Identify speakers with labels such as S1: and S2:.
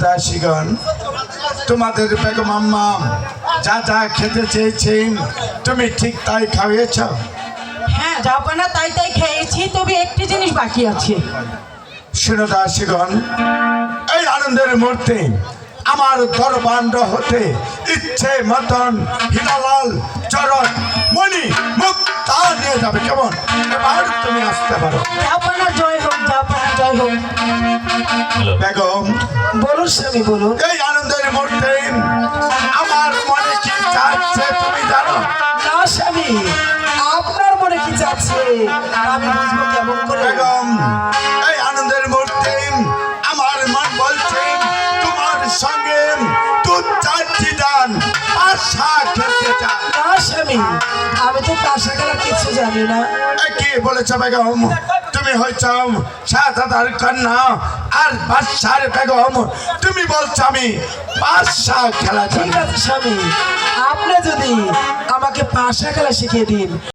S1: দাসীগণ, তোমাদের বেগম আম্মা যা যা খেতে চেয়েছেন তুমি ঠিক তাই খাওয়িয়েছ?
S2: হ্যাঁ জাহাপনা, তাই তাই খেয়েছি, তবে একটি জিনিস বাকি আছে।
S1: শোনো দাসীগণ, এই আনন্দের মুহূর্তে আমার দরবান্ড হতে ইচ্ছে মতন হীরালাল চরণ মণি মুক্তা নিয়ে যাবে। কেমন? এবার তুমি আসতে পারো।
S2: জাহাপনা জয় হোক, জাহাপনা জয় হোক।
S1: বেগম
S2: বলুন স্বামী, বলুন।
S1: এই আনন্দের মুহূর্তে আমার মনে কি চাচ্ছে তুমি জানো?
S2: না স্বামী, আপনার মনে কি যাচ্ছে আমি বুঝবো কেমন করে?
S1: বেগম, এই আনন্দের মুহূর্তে আমার মন বলছে তোমার সঙ্গে দুধ চাচ্ছি দান আশা খেতে চান।
S2: না স্বামী, আমি তো পাশা খেলার কিছু জানি না।
S1: কি বলেছ বেগম? তুমি হয়েছ শাহজাদার কন্যা আর বাদশার বেগম, তুমি বলছো আমি পাশা খেলা জানি।
S2: ঠিক আছে স্বামী, আপনি যদি আমাকে পাশা খেলা শিখিয়ে দিন